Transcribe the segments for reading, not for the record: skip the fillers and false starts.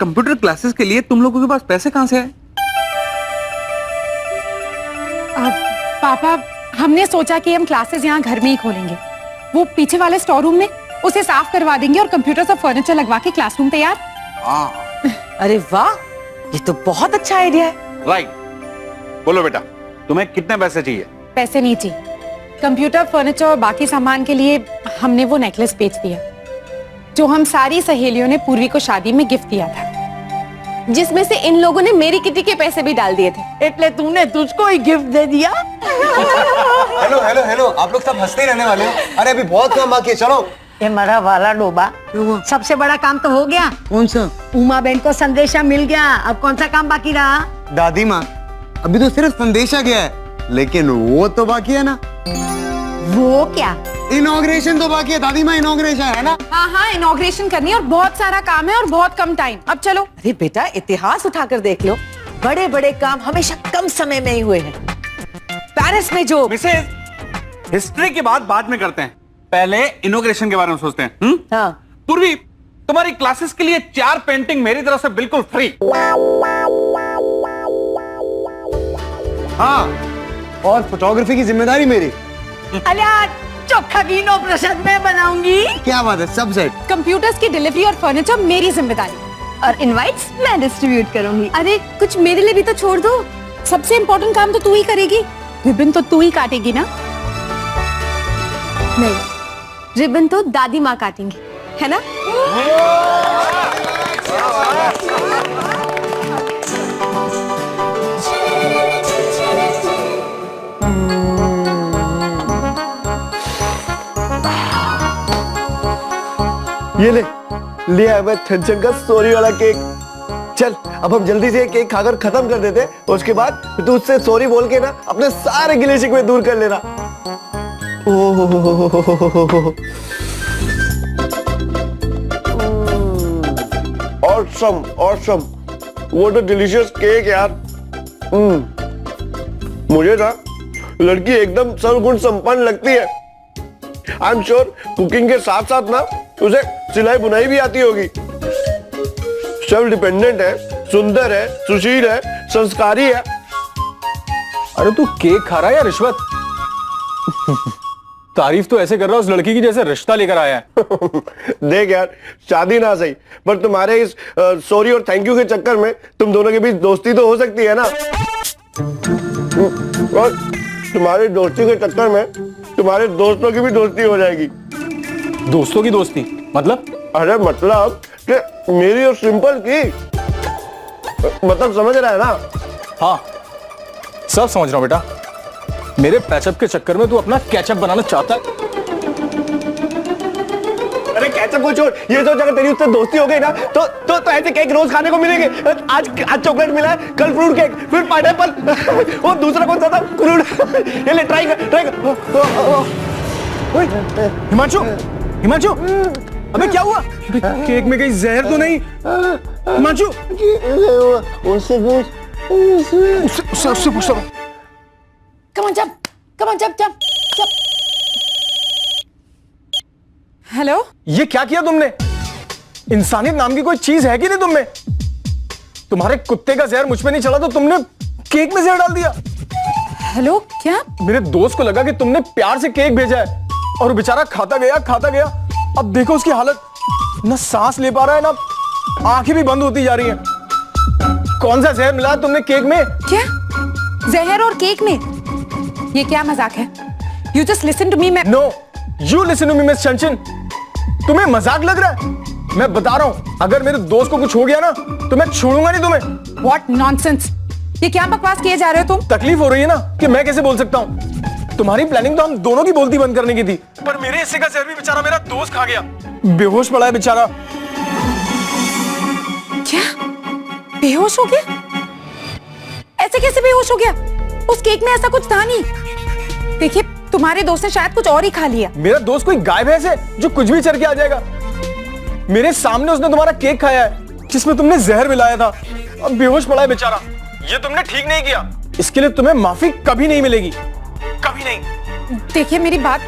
Computer classes के लिए तुम लोगों के पास पैसे कहाँ से आए? पापा, हमने सोचा कि हम क्लासेस यहाँ घर में ही खोलेंगे। वो पीछे वाले स्टोर रूम में उसे साफ करवा देंगे और कंप्यूटर और फर्नीचर लगवा के क्लासरूम तैयार। अरे वाह, ये तो बहुत अच्छा आइडिया है। राइट। बोलो बेटा, तुम्हें कितने पैसे चाहिए? पैसे नहीं चाहिए, कंप्यूटर, फर्नीचर और बाकी सामान के लिए हमने वो नेकलेस बेच दिया जो हम सारी सहेलियों ने पूर्वी को शादी में गिफ्ट दिया था, जिसमें से इन लोगों ने मेरी किटी के पैसे भी डाल दिए थे। इतने तूने तुझको ही गिफ्ट दे दिया। हेलो हेलो हेलो, आप लोग सब हंसते ही रहने वाले हो। अरे अभी बहुत काम बाकी है, चलो। ये मरा वाला डोबा, सबसे बड़ा काम तो हो गया। कौन सा? उमा बहन को संदेशा मिल गया, अब कौन सा काम बाकी रहा? दादी माँ, अभी तो सिर्फ संदेशा गया है, लेकिन वो तो बाकी है ना। वो क्या? इनॉग्रेशन तो बाकी है दादी माँ, इनॉग्रेशन है ना। हाँ, इनॉग्रेशन करनी है और बहुत सारा काम है और बहुत कम टाइम। अब चलो। अरे बेटा, इतिहास उठाकर देख लो, बड़े बड़े काम हमेशा कम समय में ही हुए हैं। पेरिस में जो मिसेज, हिस्ट्री की बात बाद में करते हैं, पहले इनॉग्रेशन के बारे में सोचते हैं। हाँ। पूर्वी, तुम्हारी क्लासेस के लिए 4 पेंटिंग मेरी तरफ से बिल्कुल फ्री। हाँ, और फोटोग्राफी की जिम्मेदारी मेरी। अलिया चोखा गिनो प्रसाद मैं बनाऊंगी। क्या बात है, सब सेट। कंप्यूटर्स की डिलीवरी और फर्नीचर मेरी जिम्मेदारी और इनवाइट्स मैं डिस्ट्रीब्यूट करूंगी। अरे कुछ मेरे लिए भी तो छोड़ दो। सबसे इम्पोर्टेंट काम तो तू ही करेगी, रिबन तो तू ही काटेगी ना। नहीं, रिबन तो दादी माँ काटेंगी, है ना? ये ले आया मैं छन का सॉरी वाला केक। चल अब हम जल्दी से केक खाकर खत्म कर देते, उसके बाद तू उससे सॉरी बोल के ना अपने सारे गिले शिकवे दूर कर लेना। Awesome awesome, what a delicious cake यार। मुझे ना लड़की एकदम सर्वगुण संपन्न लगती है। आई एम श्योर कुकिंग के साथ साथ ना उसे सिलाई बुनाई भी आती होगी। सेल्फ डिपेंडेंट है, सुंदर है, सुशील है, संस्कारी है। अरे तू केक खा रहा है या रिश्वत? तारीफ तो ऐसे कर रहा है उस लड़की की जैसे रिश्ता लेकर आया है। देख यार, शादी ना सही, पर तुम्हारे इस सॉरी और थैंक यू के चक्कर में तुम दोनों के बीच दोस्ती तो हो सकती है ना। और तुम्हारी दोस्ती के चक्कर में तुम्हारे दोस्तों की भी दोस्ती हो जाएगी। दोस्तों की दोस्ती मतलब? अरे मतलब कि मेरी और सिंपल की, मतलब समझ रहा है ना? हाँ, सब समझ रहा हूं बेटा। मेरे पैचअप के चक्कर में तू अपना कैचअप बनाना चाहता है। अरे कैचअप को छोड़, ये सोच अगर तेरी उससे दोस्ती हो गई ना तो ऐसे केक रोज खाने को मिलेंगे। आज चॉकलेट मिला है, कल फ्रूट केक, फिर पाइनएप्पल, वो दूसरा कौन सा था? फ्रूट। ये ले ट्राई कर। ओए, हिमांशु, अबे क्या हुआ? केक में कहीं जहर तो नहीं? हिमांशु, उससे पूछ लो। Come on, jump. हेलो, ये क्या किया तुमने? इंसानियत नाम की कोई चीज है कि नहीं तुम में? तुम्हारे कुत्ते का जहर मुझ पे नहीं चला तो तुमने केक में जहर डाल दिया। हेलो, क्या? मेरे दोस्त को लगा कि तुमने प्यार से केक भेजा है और वो बेचारा खाता गया। अब देखो उसकी हालत, ना सांस ले पा रहा है, ना आंखें भी बंद होती जा रही हैं। कौन सा जहर मिला तुमने केक में? क्या? जहर और केक में? ये क्या मजाक है? You just listen to me, No, you listen to me, Miss Chanchan. तुम्हें मजाक लग रहा है? मैं बता रहा हूं, अगर मेरे दोस्त को कुछ हो गया ना तो मैं छोड़ूंगा नहीं तुम्हें। What nonsense! ये क्या बकवास किए जा रहे हो तुम? तकलीफ हो रही है ना कि मैं कैसे बोल सकता हूं? तुम्हारी प्लानिंग तो हम दोनों की बोलती बंद करने की थी, पर मेरे हिस्से का जहर भी बेचारा मेरा दोस्त खा गया। बेहोश पड़ा है बेचारा। क्या? बेहोश हो गया? ऐसे कैसे बेहोश हो गया? उस केक में ऐसा कुछ था नहीं। देखिए, तुम्हारे दोस्त ने शायद कुछ और ही खा लिया। मेरा दोस्त कोई गाय भैंस है जो कुछ भी चढ़ के आ जाएगा? मेरे सामने उसने तुम्हारा केक खाया है जिसमें तुमने जहर मिलाया था। अब बेहोश पड़ा है बेचारा। ये तुमने ठीक नहीं किया, इसके लिए तुम्हें माफी कभी नहीं मिलेगी, कभी नहीं। देखिए मेरी बात,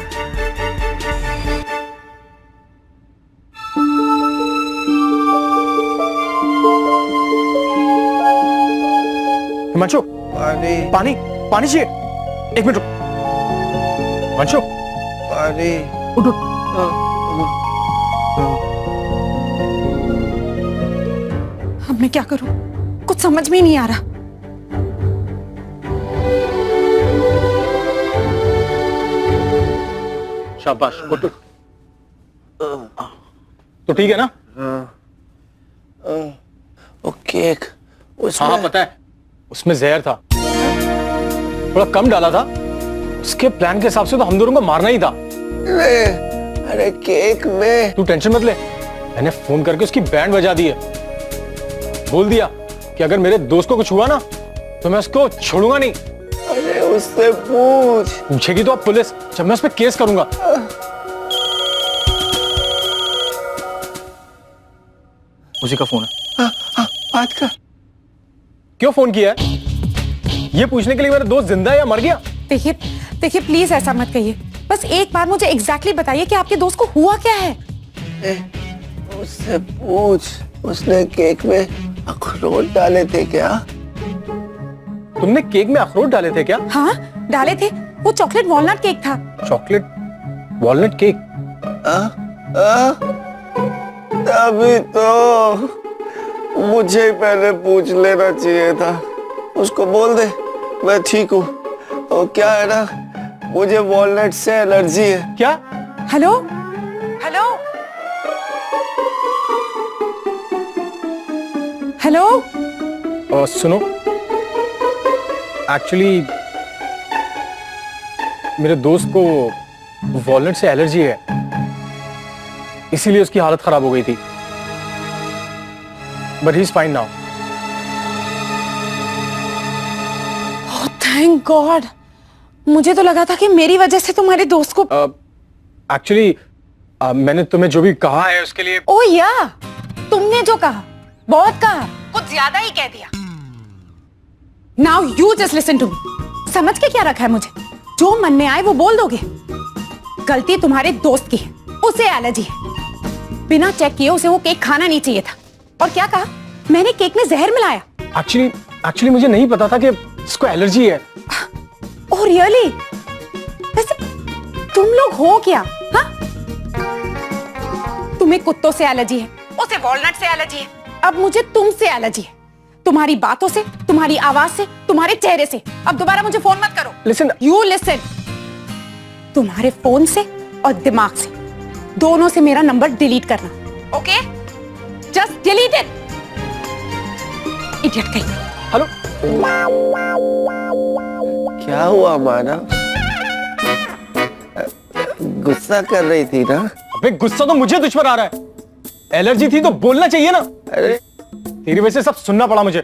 हिमांशु पानी पानी पानी चाहिए, एक मिनट रुक। हिमांशु पानी उठ उठ। अब मैं क्या करूं, कुछ समझ में ही नहीं आ रहा। शाबाश उठ उठ। तो ठीक है ना? वो केक उसमें हाँ पता है, उसमें जहर था, थोड़ा कम डाला था। उसके प्लान के हिसाब से तो हम दोनों को मारना ही था। अरे केक में तू टेंशन मत ले, मैंने फोन करके उसकी बैंड बजा दी है। बोल दिया कि अगर मेरे दोस्त को कुछ हुआ ना तो मैं उसको छोड़ूंगा नहीं। अरे उससे पूछ। पूछेगी तो अब पुलिस, जब मैं उस पर केस करूंगा। उसी का फोन है। बात कर। क्यों फोन किया है? ये पूछने के लिए मेरा दोस्त जिंदा है या मर गया? देखिए देखिए प्लीज ऐसा मत कहिए, बस एक बार मुझे एग्जैक्टली बताइए कि आपके दोस्त को हुआ क्या है। उससे पूछ, उसने केक में अखरोट डाले थे क्या? तुमने केक में अखरोट डाले थे क्या? हाँ डाले थे, वो चॉकलेट वॉलनट केक था। Chocolate walnut cake? तभी तो मुझे पहले पूछ लेना चाहिए था। उसको बोल दे मैं ठीक हूँ। और क्या है ना, मुझे वॉलनट से एलर्जी है। क्या? Hello hello hello. सुनो, एक्चुअली मेरे दोस्त को वॉलनट से एलर्जी है, इसीलिए उसकी हालत खराब हो गई थी। But he is fine now. Thank God, मुझे तो लगा था कि मेरी वजह से तुम्हारे दोस्त को। एक्चुअली मैंने तुम्हें जो भी कहा है उसके लिए। ओ या, तुमने जो कहा बहुत कहा, कुछ ज्यादा ही कह दिया। Now you just listen to me. समझ के क्या रखा है मुझे? जो मन में आए वो बोल दोगे। गलती तुम्हारे दोस्त की है, उसे एलर्जी है। बिना चेक किए उसे वो केक खाना नहीं चाहिए था। और क्या कहा? मैंने केक में जहर मिलाया। एक्चुअली मुझे नहीं पता था कि इसको एलर्जी है। Oh really? वैसे तुम लोग हो क्या? हाँ, तुम्हें कुत्तों से एलर्जी है, उसे वॉलनट से एलर्जी है, अब मुझे तुमसे एलर्जी है। तुम्हारी बातों से, तुम्हारी आवाज से, तुम्हारे चेहरे से। अब दोबारा मुझे फोन मत करो। Listen, you listen. तुम्हारे फोन से और दिमाग से, दोनों से मेरा नंबर डिलीट करना। Okay? Just delete it. Idiot कहीं। हेलो, क्या हुआ माना? गुस्सा कर रही थी ना? अबे गुस्सा तो मुझे तुझ पर आ रहा है। एलर्जी थी तो बोलना चाहिए ना। अरे तेरी वजह से सब सुनना पड़ा मुझे।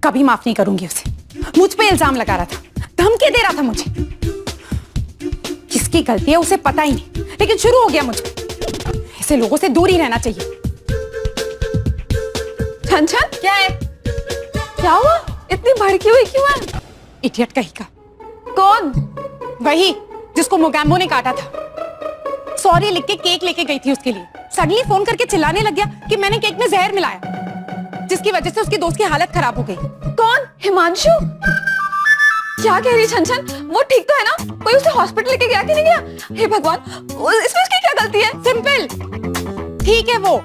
कभी माफ नहीं करूंगी उसे। मुझ पे इल्जाम लगा रहा था, धमकी दे रहा था मुझे। किसकी गलती है उसे पता ही नहीं, लेकिन शुरू हो गया मुझे। ऐसे लोगों से दूर ही रहना चाहिए। छन छन, क्या है? क्या हुआ? इतनी भड़की हुई क्यों है? इडियट कहीं का। कौन? वही जिसको मोगैम्बो ने काटा था। सॉरी लिख के केक लेके गई थी उसके लिए। सडनली फोन करके चिल्लाने लग गया कि मैंने केक में जहर मिलाया, जिसकी वजह से उसके दोस्त की हालत खराब हो गई। कौन? हिमांशु? क्या कह रही छन छन? वो ठीक तो है ना? कोई उसे हॉस्पिटल लेके गया कि नहीं गया? हे भगवान, इसमें उसकी क्या गलती है? सिंपल, ठीक है वो।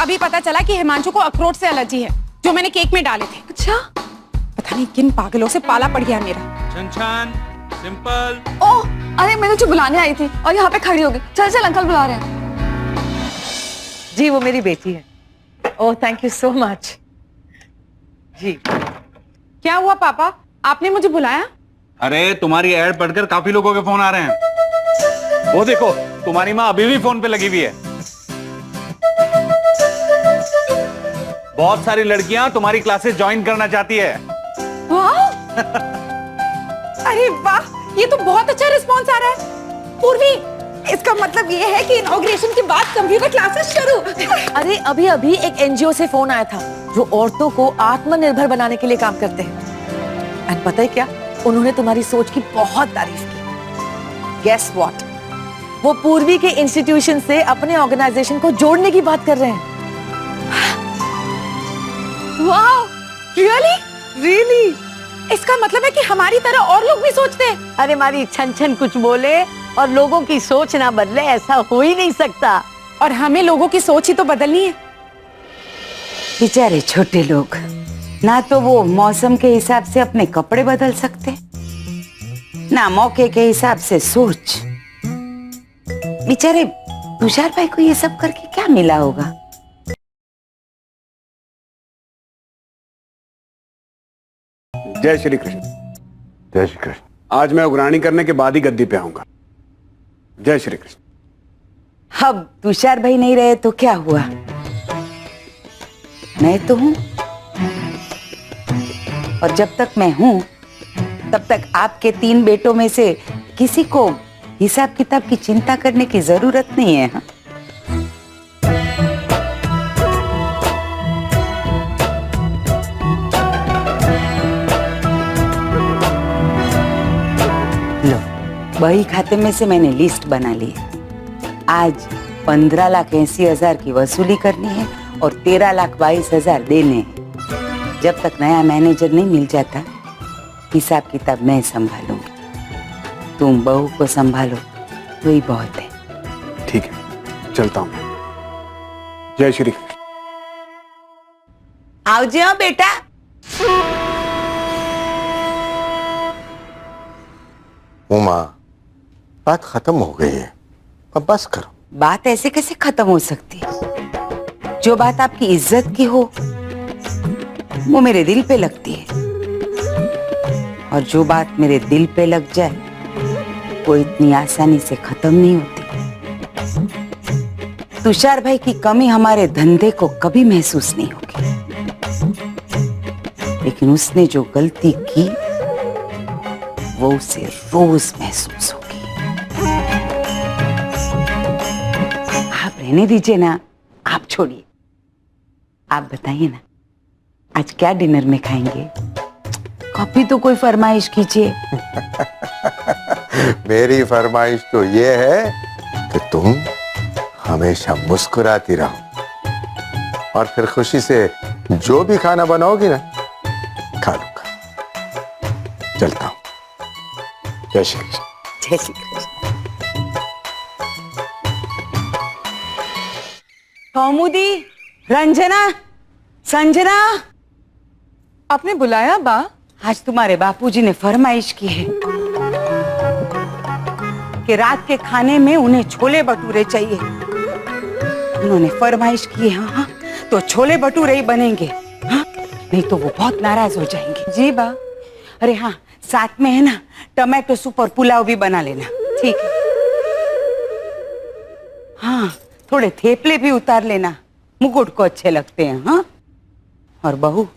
अभी पता चला कि हिमांशु को अखरोट से एलर्जी है, जो मैंने केक में डाले थे। अच्छा, पता नहीं किन पागलों से पाला पड़ गया मेरा। छन सिंपल। ओह, अरे मैं तुझे बुलाने आई थी और यहाँ पे खड़ी हो गई। चल चल, अंकल बुला रहे हैं। जी वो मेरी बेटी है। Oh thank you so much. जी क्या हुआ पापा, आपने मुझे बुलाया? अरे तुम्हारी ऐड पढ़कर काफी लोगों के फोन आ रहे हैं। वो देखो, तुम्हारी माँ अभी भी फोन पे लगी हुई है। बहुत सारी लड़कियां तुम्हारी क्लासेस ज्वाइन करना चाहती है। वाह! अरे वाह, ये तो बहुत अच्छा रिस्पॉन्स आ रहा है। पूर्वी, इसका मतलब ये है कि इनॉग्रेशन के बाद कंप्यूटर क्लासेस शुरू। अरे अभी अभी एक एनजीओ से फोन आया था जो औरतों को आत्मनिर्भर बनाने के लिए काम करते हैं। एंड पता है क्या, उन्होंने तुम्हारी सोच की बहुत तारीफ की। गेस व्हाट, वो पूर्वी के इंस्टीट्यूशन से अपने ऑर्गेनाइजेशन को जोड़ने की बात कर रहे हैं। वाह, रियली? रियली इसका मतलब है कि हमारी तरह और लोग भी सोचते हैं। अरे हमारी छन छन कुछ बोले और लोगों की सोच ना बदले, ऐसा हो ही नहीं सकता। और हमें लोगों की सोच ही तो बदलनी है। बेचारे छोटे लोग, ना तो वो मौसम के हिसाब से अपने कपड़े बदल सकते, ना मौके के हिसाब से सोच। बेचारे तुषार भाई को ये सब करके क्या मिला होगा? जय श्री कृष्ण। जय श्री कृष्ण। आज मैं उगराणी करने के बाद ही गद्दी पे आऊंगा। जय श्री कृष्ण। अब तुषार भाई नहीं रहे तो क्या हुआ? मैं तो हूं, और जब तक मैं हूं तब तक आपके 3 बेटों में से किसी को हिसाब किताब की चिंता करने की जरूरत नहीं है। हाँ? लो, बही खाते में से मैंने लिस्ट बना ली है। आज 15,80,000 की वसूली करनी है और 13,22,000 देने हैं। जब तक नया मैनेजर नहीं मिल जाता, हिसाब किताब मैं संभालूंगी। तुम बहू को संभालो, वही बहुत है। ठीक है, चलता हूं। जय श्री कृष्ण। आओ जाओ बेटा। उमा, बात खत्म हो गई है, अब बस करो। बात ऐसे कैसे खत्म हो सकती है? जो बात आपकी इज्जत की हो वो मेरे दिल पे लगती है, और जो बात मेरे दिल पे लग जाए वो इतनी आसानी से खत्म नहीं होती। तुषार भाई की कमी हमारे धंधे को कभी महसूस नहीं होगी, लेकिन उसने जो गलती की वो उसे रोज महसूस होगी। आप रहने दीजिए ना, आप छोड़िए। आप बताइए ना, आज क्या डिनर में खाएंगे? कॉफी तो कोई फरमाइश कीजिए। मेरी फरमाइश तो ये है कि तुम हमेशा मुस्कुराती रहो, और फिर खुशी से जो भी खाना बनाओगी ना, खा लूंगा। चलता हूं। जय श्री कृष्ण। जय श्री कृष्ण। कौमुदी, रंजना, संजना, आपने बुलाया बा? आज तुम्हारे बापूजी ने फरमाइश की है कि रात के खाने में उन्हें छोले भटूरे चाहिए। उन्होंने फरमाइश की है। हाँ, तो छोले भटूरे ही बनेंगे। हाँ, नहीं तो वो बहुत नाराज हो जाएंगे। जी बा। अरे हाँ, साथ में है ना टमाटो सूप और पुलाव भी बना लेना। ठीक है। हाँ, थोड़े थेपले भी उतार लेना, मुकुट को अच्छे लगते हैं। हाँ, और बहू,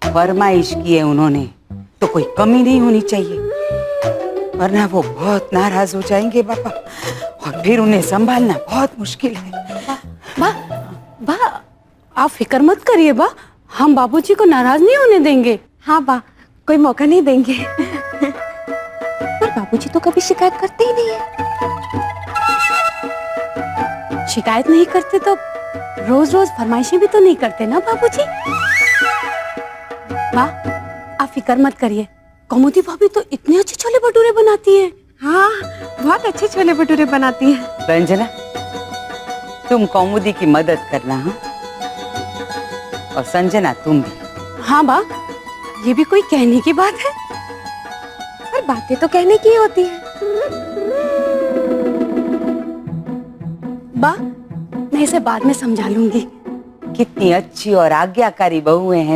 फरमाइश की है उन्होंने तो कोई कमी नहीं होनी चाहिए, वरना वो बहुत नाराज हो जाएंगे बाबा, और फिर उन्हें संभालना बहुत मुश्किल है। बा, बा, आप फिक्र मत करिए बा, हम बाबूजी को नाराज नहीं होने देंगे। हाँ बा, कोई मौका नहीं देंगे। पर बाबूजी तो कभी शिकायत करते ही नहीं है। शिकायत नहीं करते तो रोज रोज फरमाइशें भी तो नहीं करते ना बाबूजी। बा, आप फिक्र मत करिए, कौमुदी भाभी तो इतने अच्छे छोले भटूरे बनाती हैं। हाँ, बहुत अच्छे छोले भटूरे बनाती हैं। रंजना, तुम कौमुदी की मदद करना। हाँ, और संजना तुम भी। हाँ बा, ये भी कोई कहने की बात है? पर बातें तो कहने की होती है। बा, मैं इसे बाद में समझा लूंगी। कितनी अच्छी और आज्ञाकारी बहुएं हैं